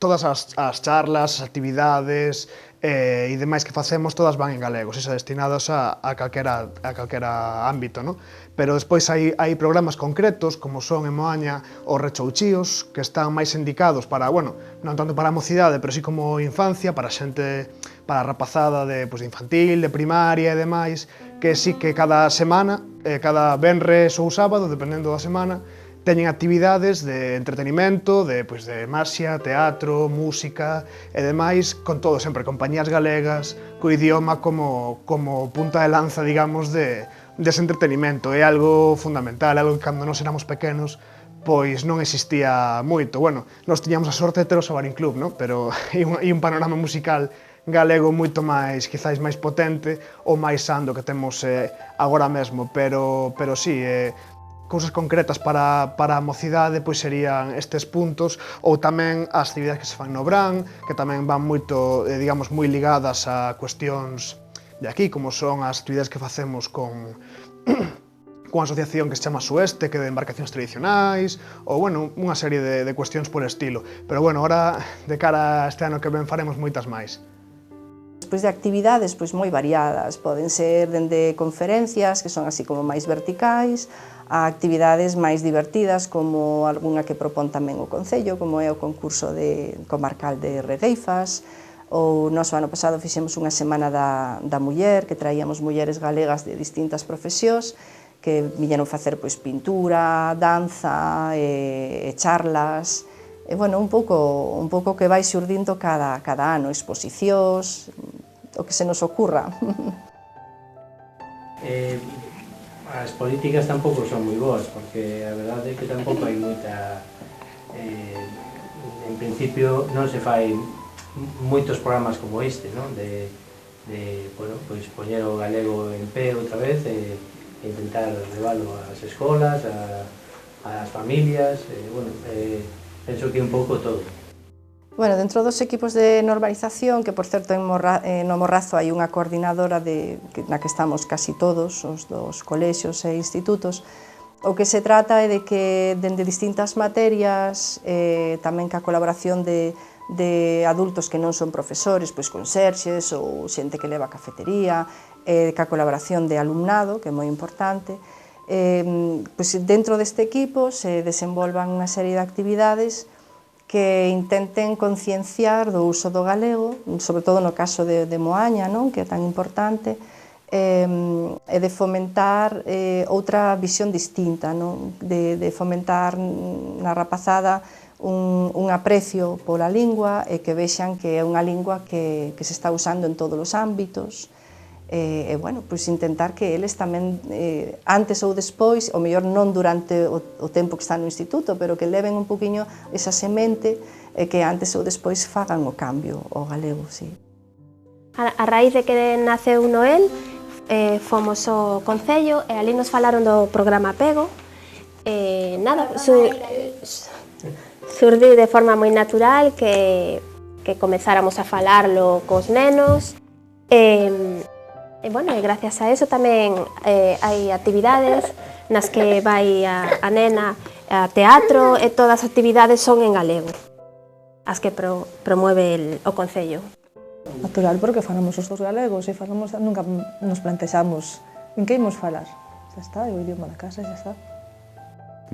todas as charlas, as actividades e demais que facemos, todas van en galego, xa destinadas a calquera ámbito, non? Pero despois hai programas concretos, como son en Moaña os rechouchíos, que están máis indicados para, bueno, non tanto para a mocidade, pero sí como infancia, para xente, para a rapazada de infantil, de primaria e demais, que sí que cada semana, cada venres ou sábado, dependendo da semana, teñen actividades de entretenimento, de maxia, teatro, música e demais, con todo sempre compañías galegas, co idioma como punta de lanza, digamos, dese entretenimento. É algo fundamental, algo que cando nós éramos pequenos pois non existía moito. Bueno, nós tiñamos a sorte de ter o Sabarín Club, non? Pero é un panorama musical galego moito máis, quizáis máis potente ou máis sando que temos agora mesmo, pero sí, cousas concretas para a mocidade pois serían estes puntos, ou tamén as actividades que se fan no Bran, que tamén van moito, digamos, moi ligadas a cuestións de aquí, como son as actividades que facemos con unha asociación que se chama Sueste, que é de embarcacións tradicionais, ou, bueno, unha serie de cuestións por estilo. Pero, bueno, ahora, de cara a este ano que ven, faremos moitas máis. Despois de actividades moi variadas, poden ser dende conferencias, que son así como máis verticais, a actividades máis divertidas, como algunha que propón tamén o Concello, como é o concurso comarcal de regueifas, ou noso ano pasado fixemos unha semana da muller, que traíamos mulleres galegas de distintas profesións, que viñeron facer pintura, danza e charlas, e, bueno, un pouco que vai xurdindo cada ano, exposicións, o que se nos ocurra. As políticas tampouco son moi boas, porque a verdade é que tampouco hai moita... En principio non se fai moitos programas como este, non? De poñer o galego en pé outra vez e intentar leválo ás escolas, ás familias, penso que un pouco todo. Bueno, dentro dos equipos de normalización, que por certo no Morrazo hai unha coordinadora na que estamos casi todos, os dos colexios e institutos, o que se trata é de que dende distintas materias, tamén ca colaboración de adultos que non son profesores, conserxes ou xente que leva a cafetería, ca colaboración de alumnado, que é moi importante, dentro deste equipo se desenvolvan unha serie de actividades que intenten concienciar do uso do galego, sobre todo no caso de Moaña, que é tan importante, e de fomentar outra visión distinta, de fomentar na rapazada un aprecio pola lingua e que vexan que é unha lingua que se está usando en todos os ámbitos, e, bueno, intentar que eles tamén, antes ou despois, ou mellor non durante o tempo que están no instituto, pero que leven un poquinho esa semente e que antes ou despois fagan o cambio ao galego, sí. A raíz de que naceu Noel, fomos ao Concello e ali nos falaron do programa Apego. Nada, surdiu de forma moi natural que comezáramos a falarlo cos nenos. E, bueno, gracias a eso tamén hai actividades nas que vai a nena a teatro e todas as actividades son en galego, as que promueve o Concello. Natural, porque falamos os dos galegos e nunca nos plantexamos en que imos falar. Xa está, é o idioma da casa, xa está.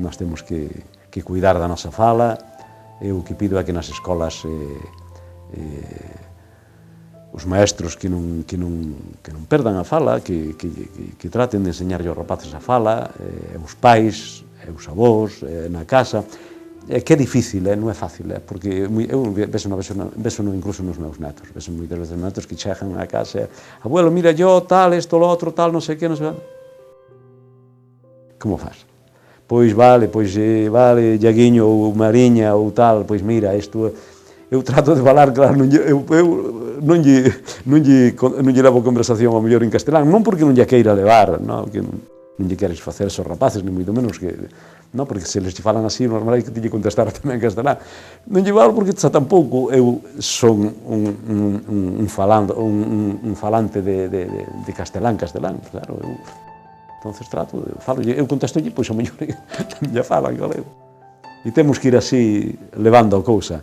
Nós temos que cuidar da nosa fala. Eu o que pido é que nas escolas os maestros que non perdan a fala, que traten de enseñarlle aos rapaces a fala, os pais, os avós, na casa, que é difícil, non é fácil, porque eu vexo incluso nos meus netos, vexo moitas veces netos que chegan a casa, abuelo, mira, yo tal, esto, lo otro, tal, non sei que, non sei que. Como faz? Pois vale, Iaguiño ou Mariña ou tal, pois mira, isto... Eu trato de falar, claro, eu non lle levo conversación ao mellor en castelán, non porque non lle queira levar, que non lle queres facer esos rapaces, ni moito menos que... Porque se les falan así, normal é que te lle contestar tamén en castelán. Non lle valo porque xa tampouco eu son un falante de castelán, claro, eu... Entonces trato, eu contesto-lle, pois ao mellor lle falan galego. E temos que ir así levando a cousa.